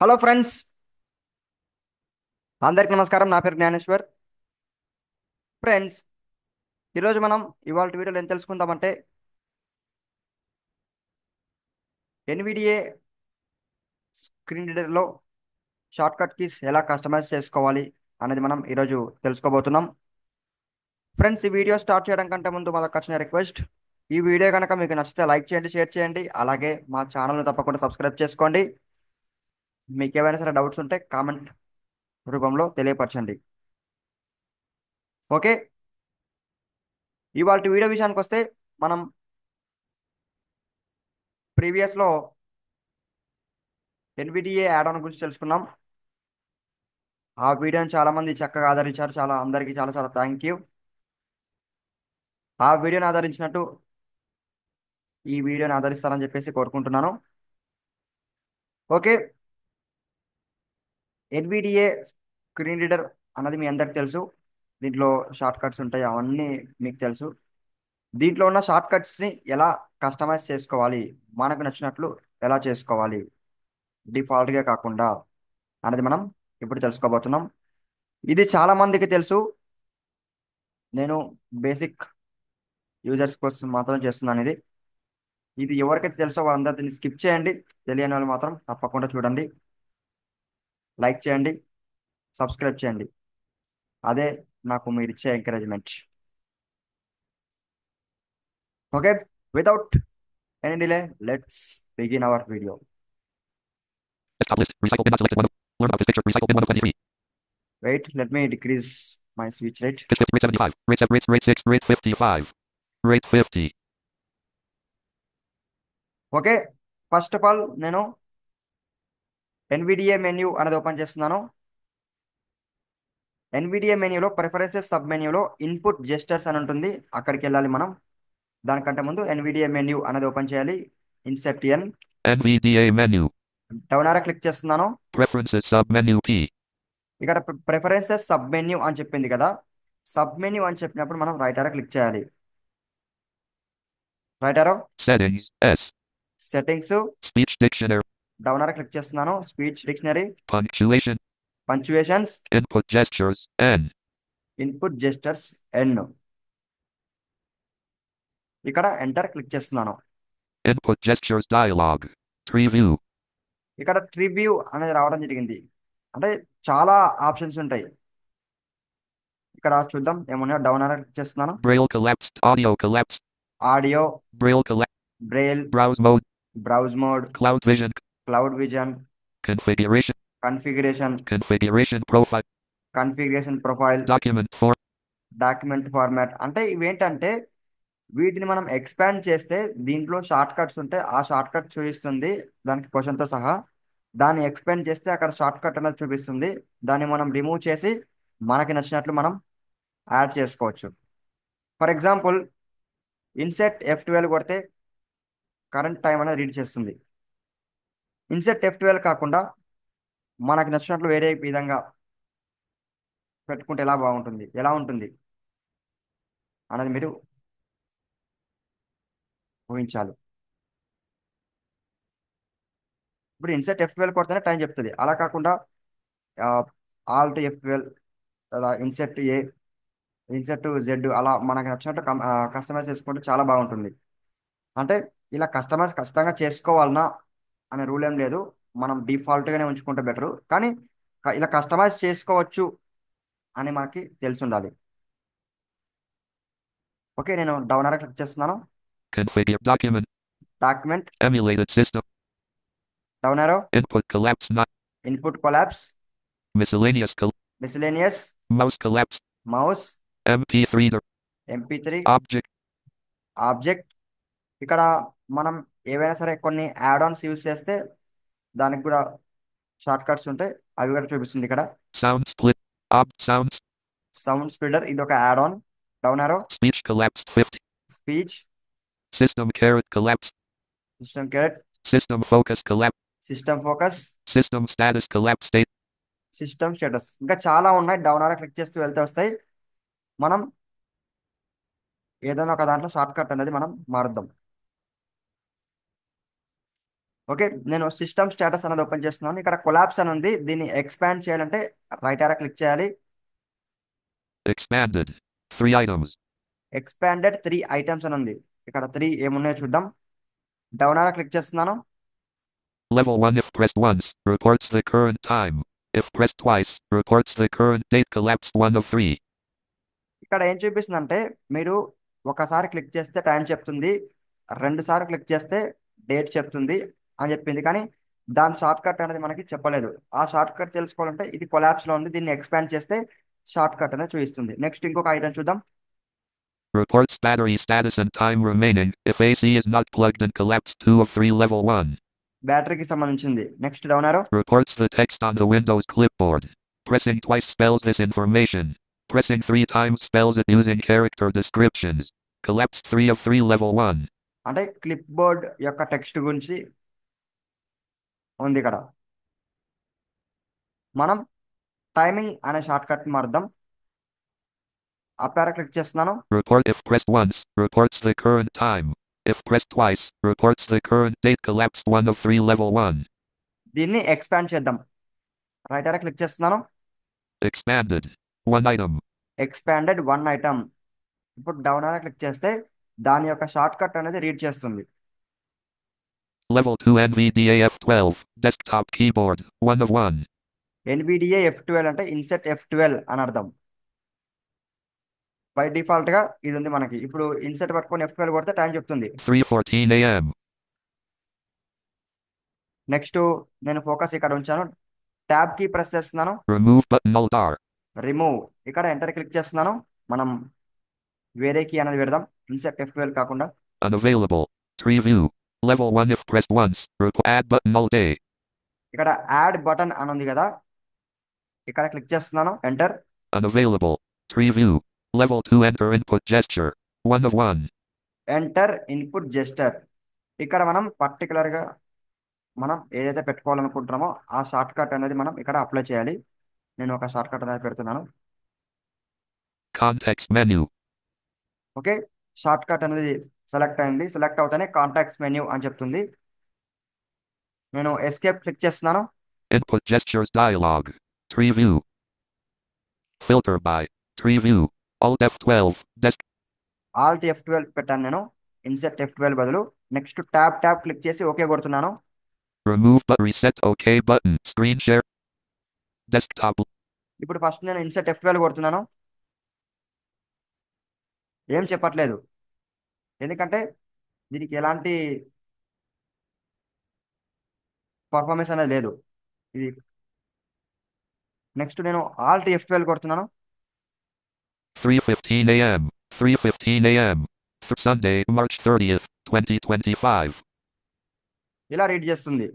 Hello friends, అందరికి నమస్కారం. నా పేరు జ్ఞానేశ్వర్. ఫ్రెండ్స్, ఈరోజు మనం ఇవాళ వీడియోలో ఏం తెలుసుకుందామంటే ఎన్విడిఏ స్క్రీన్ రీడర్లో షార్ట్ కట్ కీస్ ఎలా కస్టమైజ్ చేసుకోవాలి అనేది మనం ఈరోజు తెలుసుకోబోతున్నాం. ఫ్రెండ్స్, ఈ వీడియో స్టార్ట్ చేయడం కంటే ముందు మనకు వచ్చిన రిక్వెస్ట్: ఈ వీడియో కనుక మీకు నచ్చితే లైక్ చేయండి, షేర్ చేయండి, అలాగే మా ఛానల్ని తప్పకుండా సబ్స్క్రైబ్ చేసుకోండి. మీకు ఏవైనా సరే డౌట్స్ ఉంటే కామెంట్ రూపంలో తెలియపరచండి. ఓకే, ఇవాళ వీడియో విషయానికి వస్తే మనం ప్రీవియస్లో ఎన్విడిఏ యాడ్ ఆన్ గురించి తెలుసుకున్నాం. ఆ వీడియోని చాలా మంది చక్కగా ఆదరించారు. అందరికీ చాలా చాలా థ్యాంక్ యూ. ఆ వీడియోని ఆదరించినట్టు ఈ వీడియోని ఆదరిస్తారని చెప్పేసి కోరుకుంటున్నాను. ఓకే, ఎన్విడిఏ స్క్రీన్ రీడర్ అన్నది మీ అందరికి తెలుసు. దీంట్లో షార్ట్ కట్స్ ఉంటాయి, అవన్నీ మీకు తెలుసు. దీంట్లో ఉన్న షార్ట్ కట్స్ని ఎలా కస్టమైజ్ చేసుకోవాలి, మనకు నచ్చినట్లు ఎలా చేసుకోవాలి, డిఫాల్ట్గా కాకుండా అనేది మనం ఇప్పుడు తెలుసుకోబోతున్నాం. ఇది చాలా మందికి తెలుసు. నేను బేసిక్ యూజర్స్ కోసం మాత్రం చేస్తున్నాను ఇది. ఇది ఎవరికైతే తెలుసో వాళ్ళందరూ దీన్ని స్కిప్ చేయండి. తెలియని వాళ్ళు మాత్రం తప్పకుండా చూడండి, లైక్ చేయండి, సబ్స్క్రైబ్ చేయండి. అదే నాకు మీరు ఇచ్చే encouragement. Okay, without any delay, let's begin our video. Desktop list. Recycle bin not selected. One. Learn about this picture. Recycle bin 1 of 23. Wait, let me decrease my switch rate. Rate 50. Rate 75. Rate 6. Rate 55. Rate 50. Okay, first of all నేను NVDA menu అనేది open చేస్తున్నాను. NVDA మెన్యూలో preferences sub మెన్యూలో input gestures అని ఉంటుంది, అక్కడికి వెళ్ళాలి మనం. దానికంటే ముందు ఎన్విడిఏ మెన్యూ అనేది ఓపెన్ చేయాలి. ఇన్సెప్ట్ ఎన్, NVDA menu. Down arrow click చేస్తున్నాను. Preferences sub menu P. ఇక్కడ ప్రిఫరెన్సెస్ సబ్ మెన్యూ అని చెప్పింది కదా. సబ్ మెన్యూ అని చెప్పినప్పుడు మనం రైట్ ఆరో క్లిక్ చేయాలి. Right arrow, Settings S. Settings, Speech dictionary. Down arrow click చేస్తున్నాను. Speech dictionary, Punctuation. Punctuations, Input gestures N. Input gestures N. ఇక్కడ ఎంటర్ క్లిక్ చేస్తున్నాను. Input gestures dialog. Preview. ఇక్కడ ట్రివ్యూ అనేది రావడం జరిగింది. అంటే చాలా ఆప్షన్స్ ఉంటాయి. ఇక్కడ చూద్దాం ఏమన్నా. డౌన్ ఆరో క్లిక్ చేస్తున్నాను. Braille collapsed. Audio collapsed. Audio, Braille collapsed. Braille, Browse mode. Browse mode, Cloud vision. Cloud vision, Configuration. Configuration, Configuration profile. Configuration profile, Document form. Document format. అంటే ఇవేంటంటే వీటిని మనం ఎక్స్పాండ్ చేస్తే దీంట్లో షార్ట్ కట్స్ ఉంటే ఆ short cut చూపిస్తుంది, దానికి క్వశ్చన్తో సహా. దాన్ని ఎక్స్పాండ్ చేస్తే అక్కడ షార్ట్ కట్ అనేది చూపిస్తుంది. దాన్ని మనం రిమూవ్ చేసి మనకి నచ్చినట్లు మనం యాడ్ చేసుకోవచ్చు. ఫర్ ఎగ్జాంపుల్, ఇన్సెట్ F12 కొడితే కరెంట్ టైం అనేది రీడ్ చేస్తుంది. ఇన్సెట్ F12 కాకుండా మనకి నచ్చినట్లు వేరే విధంగా పెట్టుకుంటే ఎలా ఉంటుంది అనేది మీరు ఊహించాలి. ఇప్పుడు ఇన్సెట్ F12 కొడితేనే టైం చెప్తుంది. అలా కాకుండా ఆల్ట్ F12, అలా ఇన్సెట్ Z, అలా మనకి నచ్చినట్టు కస్టమైజ్ చేసుకుంటే చాలా బాగుంటుంది. అంటే ఇలా కస్టమైజ్ ఖచ్చితంగా చేసుకోవాలనా అనే రూల్ ఏం లేదు. మనం డిఫాల్ట్గానే ఉంచుకుంటే బెటర్. కానీ ఇలా కస్టమైజ్ చేసుకోవచ్చు అని మనకి తెలిసి ఉండాలి. ఓకే, నేను డౌన్ ఆరో క్లిక్ చేస్తున్నాను. Configure document. Document, Emulated system. Down ఆరో, Input collapse not. Input collapse, Miscellaneous miscellaneous, mouse collapse. Mouse, MP3 MP3, object. Object. ఇక్కడ మనం ఏవైనా సరే కొన్ని యాడ్ ఆన్స్ యూస్ చేస్తే దానికి కూడా షార్ట్ కట్స్ ఉంటాయి, అవి కూడా చూపిస్తుంది ఇక్కడ. Sound split. Sounds. Sound speeder, ఇది ఒక యాడ్ ఆన్. డౌన్ ఆరో, Speech collapsed 50. Speech, System caret collapsed. System carrot, System focus collapsed. System focus, System status collapsed state. System status. ఇంకా చాలా ఉన్నాయి. డౌన్ ఆరో క్లిక్ చేస్తూ వెళ్తే వస్తాయి. మనం ఏదైనా ఒక దాంట్లో షార్ట్ కట్ అనేది మనం మారుద్దాం. ఓకే, నేను సిస్టమ్ స్టేటస్ అనేది ఓపెన్ చేస్తున్నాను. ఇక్కడ కొలాప్స్ అని ఉంది. దీన్ని ఎక్స్పాండ్ చేయాలంటే రైట్ ఆరో క్లిక్ చేయాలి. Expanded. 3 items. ఎక్స్పాండెడ్ 3 ఐటమ్స్ అని ఉంది. ఇక్కడ 3 ఏమున్నాయో చూద్దాం. డౌన్ ఆరో క్లిక్ చేస్తున్నాను. Level 1 if pressed once, reports the current time. If pressed twice, reports the current date collapsed 1 of 3. ఇక్కడ ఏం చూపిస్తుందంటే మీరు ఒకసారి క్లిక్ చేస్తే టైం చెప్తుంది, 2 సార్లు క్లిక్ చేస్తే డేట్ చెప్తుంది అని చెప్పింది. కానీ దాని షార్ట్ కట్ అనేది మనకి చెప్పలేదు. ఆ షార్ట్ కట్ తెలుసుకోవాలంటే ఇది కొలాప్స్ లో ఉంది, దీన్ని ఎక్స్పాండ్ చేస్తే షార్ట్ కట్ అనేది చూపిస్తుంది. నెక్స్ట్ ఇంకొక ఐటమ్ చూద్దాం. Reports battery status and time remaining. If AC is not plugged and collapsed 2 of 3 level 1. బ్యాటరీకి సంబంధించింది. నెక్స్ట్ డౌన్ ఆరో. Reports the text on the Windows clipboard. Pressing twice spells this information. Pressing 3 times spells it using character descriptions. Collapsed 3 of 3 level 1. అంటే clip board యొక్క text గురించి ఉంది ఇక్కడ. మనం timing అనే short cut మారుద్దాం. Up ఆరో click చేస్తున్నాను. Report if pressed once, reports the current time. If pressed twice, reports the current date collapsed 1 of 3 level 1. దీన్ని ఎక్స్పాండ్ చేద్దాం. రైట్ ఆరో క్లిక్ చేస్తున్నాను. Expanded. 1 item. Expanded 1 item. ఇప్పుడు డౌన్ ఆరో క్లిక్ చేస్తే దాని యొక్క షార్ట్ కట్ అనేది రీడ్ చేస్తుంది. Level 2 NVDA F12. Desktop keyboard. 1 of 1. NVDA F12 అంటే ఇన్సెట్ F12 అని అర్థం. బై డిఫాల్ట్ గా ఇది ఉంది మనకి. ఇప్పుడు ఇన్సెట్ పట్టుకొని F12 కొడితే టైం చెప్తుంది. 3:14 a.m. నెక్స్ట్ నేను ఫోకస్ ఇక్కడ ఉంచాను. ట్యాబ్ కీ ప్రెస్ చేస్తున్నాను. Remove button Alt R. Remove. ఇక్కడ ఎంటర్ క్లిక్ చేస్తున్నాను. మనం వేరే కీ అనేది పెడదాం, ఇన్సెట్ F12 కాకుండా. Unavailable. Tree view. Level 1 if pressed once. Add button Alt A. ఇక్కడ యాడ్ బటన్ అని ఉంది కదా, ఇక్కడ క్లిక్ చేస్తున్నాను. Enter. Unavailable. Tree view. Level 2 enter input gesture. 1 of 1. Enter input gesture. ఇక్కడ మనం పర్టికులర్ గా మనం ఏదైతే పెట్టుకోవాలనుకుంటున్నామో ఆ షార్ట్ కట్ అనేది మనం ఇక్కడ అప్లై చేయాలి. నేను ఒక షార్ట్ కట్ అనేది పెడుతున్నాను. Context menu. Okay, short cut అనేది సెలెక్ట్ అయింది. సెలెక్ట్ అవుతానే కాంటాక్ట్స్ మెన్యూ అని చెప్తుంది. నేను ఎస్కేప్ క్లిక్ చేస్తున్నాను. Input gestures dialog. Tree view. Filter by. Tree view. Alt F12. Desk. Alt F12 పెట్టాను నేను, ఇన్సెట్ F12 బదులు. నెక్స్ట్ ట్యాబ్ క్లిక్ చేసి ఓకే కొడుతున్నాను. Remove but reset OK button. Screen share. Desktop. ఇప్పుడు ఫస్ట్ నేను insert F12 కొడుతున్నాను. ఏం చెప్పట్లేదు, ఎందుకంటే దీనికి ఎలాంటి పర్ఫార్మెన్స్ అనేది లేదు ఇది. నెక్స్ట్ నేను Alt F12 కొడుతున్నాను. 3:15 a.m. 3:15 a.m. Sunday, March 30th, 2025. ఇలా రీడ్ చేస్తుంది.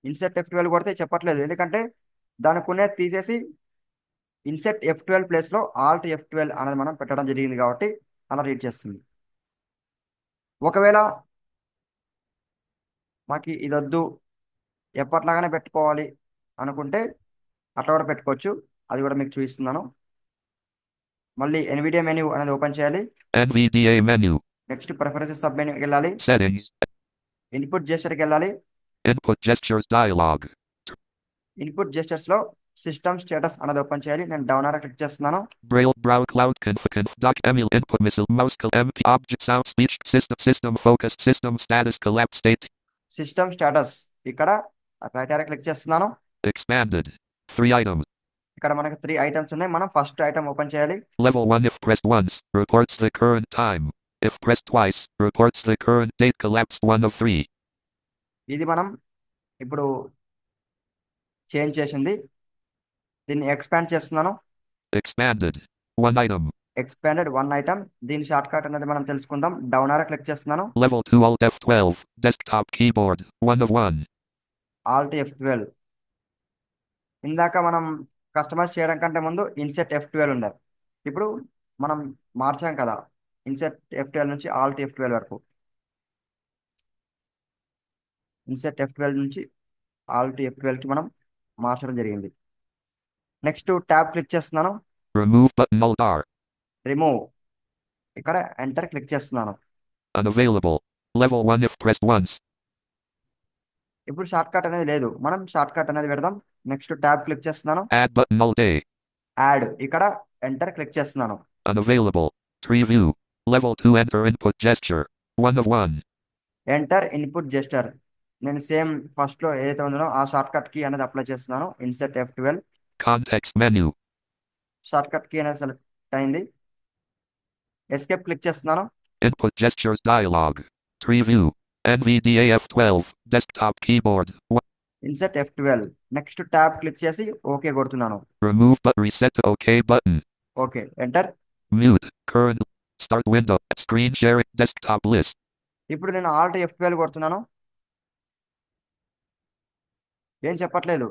ఇన్సెట్ F12 కొడితే చెప్పట్లేదు, ఎందుకంటే దానికి ఉన్నది తీసేసి ఇన్సెట్ F12 ప్లేస్లో ఆల్ట్ F12 అనేది మనం పెట్టడం జరిగింది కాబట్టి అలా రీడ్ చేస్తుంది. ఒకవేళ మాకు ఇది వద్దు, ఎప్పట్లాగానే పెట్టుకోవాలి అనుకుంటే అట్లా కూడా పెట్టుకోవచ్చు. అది కూడా మీకు చూపిస్తున్నాను. మళ్ళీ ఎన్విడియా మెన్యూ అనేది ఓపెన్ చేయాలి. NVDA menu. Next preferences sub మెనూకి వెళ్ళాలి. Settings. ఇన్పుట్ జెస్చర్కి వెళ్ళాలి. Input gestures dialog. Input gestures లో సిస్టమ్ స్టేటస్ అనేది ఓపెన్ చేయాలి. నేను డౌన్ ఆరో క్లిక్ చేస్తున్నాను. Braille brow cloud conf doc emul input missile mouse MP object sound speech system focus system status collapse state. System status ఇక్కడ right ఆరో click చేస్తున్నాను. Expanded. 3 items. ఇక్కడ మనకి 3 items ఉన్నాయి. మనం ఫస్ట్ ఐటమ్ ఓపెన్ చేయాలి. Level 1 if pressed once, reports the current time. If pressed twice, reports the current date collapsed 1 of 3. ఇది మనం ఇప్పుడు చేంజ్ చేసింది. దీన్ని ఎక్స్పాండ్ చేస్తున్నాను. Expanded. 1 item. Expanded 1 item. దీని షార్ట్ కట్ అనేది మనం తెలుసుకుందాం. డౌన్ ఆరో క్లిక్ చేస్తున్నాను. Level 2 Alt F12. Desktop keyboard. 1 of 1. Alt F12. ఇందాక మనం కస్టమైజ్ చేయడం కంటే ముందు ఇన్సెట్ F12 ఉండాలి. ఇప్పుడు మనం మార్చాం కదా, ఇన్సెట్ F12 నుంచి ఆల్ట్ F12 వరకు. ఇన్సెట్ F12 నుంచి ఆల్ట్ F12కి మనం మార్చడం జరిగింది. నెక్స్ట్ ట్యాబ్ క్లిక్ చేస్తున్నాను. Remove button Alt R. Remove. ఇక్కడ ఎంటర్ క్లిక్ చేస్తున్నాను. Unavailable. Level 1 if pressed once. ఇప్పుడు షార్ట్ కట్ అనేది లేదు, మనం షార్ట్ కట్ అనేది పెడదాం. నెక్స్ట్ ట్యాబ్ క్లిక్ చేస్తున్నాను. Add button all day. Add, ఇక్కడ ఎంటర్ క్లిక్ చేస్తున్నాను. Unavailable. Tree view. Level 2 enter input gesture. 1 of 1. Enter input gesture. నేను సేమ్ ఫస్ట్లో ఏదైతే ఉందో ఆ షార్ట్ కట్ కీ అనేది అప్లై చేస్తున్నాను. Insert F12. Context menu. Shortcut key అనేది సెలెక్ట్ అయింది. ఎస్కేప్ క్లిక్ చేస్తున్నాను. Input gestures dialog. Tree view. NVDA F12. Desktop keyboard. Insert F12. Next tab click చేసి ఓకే కొడుతున్నాను. Remove but reset to OK button. Okay, enter. Mute. Current. Start window. Screen sharing. Desktop list. ఇప్పుడు నేను Alt F12 కొడుతున్నాను. ఏం చెప్పట్లేదు.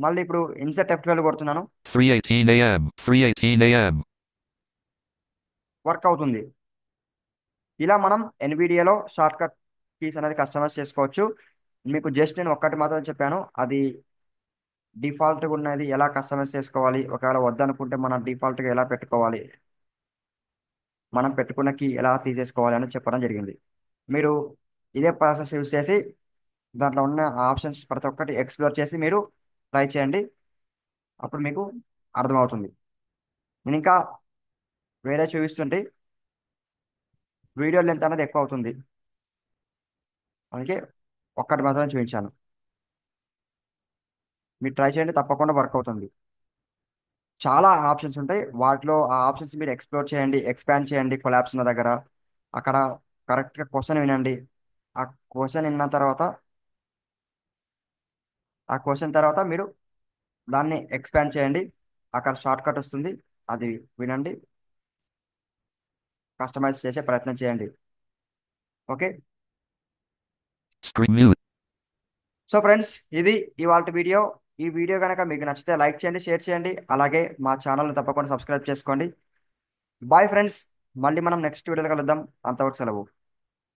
మళ్ళీ ఇప్పుడు INCET F12 కొడుతున్నాను. 3:18 a.m. 3:18 a.m. Work అవుతుంది. ఇలా మనం ఎన్విడియాలో షార్ట్ కట్ కీస్ అనేది కస్టమైజ్ చేసుకోవచ్చు. మీకు జస్ట్ నేను ఒక్కటి మాత్రం చెప్పాను, అది డిఫాల్ట్గా ఉన్నది ఎలా కస్టమైజ్ చేసుకోవాలి, ఒకవేళ వద్దనుకుంటే మనం డిఫాల్ట్గా ఎలా పెట్టుకోవాలి, మనం పెట్టుకున్న కీ ఎలా తీసేసుకోవాలి అని చెప్పడం జరిగింది. మీరు ఇదే ప్రాసెస్ యూజ్ చేసి దాంట్లో ఉన్న ఆప్షన్స్ ప్రతి ఒక్కటి ఎక్స్ప్లోర్ చేసి మీరు ట్రై చేయండి. అప్పుడు మీకు అర్థమవుతుంది. నేను ఇంకా వేరే చూపిస్తుంటే వీడియో లెంత్ అనేది ఎక్కువ అవుతుంది, అందుకే ఒక్కటి మాత్రమే చూపించాను. మీరు ట్రై చేయండి, తప్పకుండా వర్క్ అవుతుంది. చాలా ఆప్షన్స్ ఉంటాయి, వాటిలో ఆ ఆప్షన్స్ మీరు ఎక్స్ప్లోర్ చేయండి, ఎక్స్పాండ్ చేయండి. కొలాబ్స్ ఉన్న దగ్గర అక్కడ కరెక్ట్గా క్వశ్చన్ వినండి. ఆ క్వశ్చన్ విన్న తర్వాత ఆ క్వశ్చన్ తర్వాత మీరు దాన్ని ఎక్స్పాండ్ చేయండి. అక్కడ షార్ట్ కట్ వస్తుంది, అది వినండి, కస్టమైజ్ చేసే ప్రయత్నం చేయండి. Okay. Screen mute. So friends, ఇది ఇవాళ వీడియో. ఈ వీడియో కనుక మీకు నచ్చితే లైక్ చేయండి, షేర్ చేయండి, అలాగే మా ఛానల్ని తప్పకుండా సబ్స్క్రైబ్ చేసుకోండి. బాయ్ ఫ్రెండ్స్, మళ్ళీ మనం నెక్స్ట్ వీడియోలో కలుద్దాం. అంతవరకు సెలవు.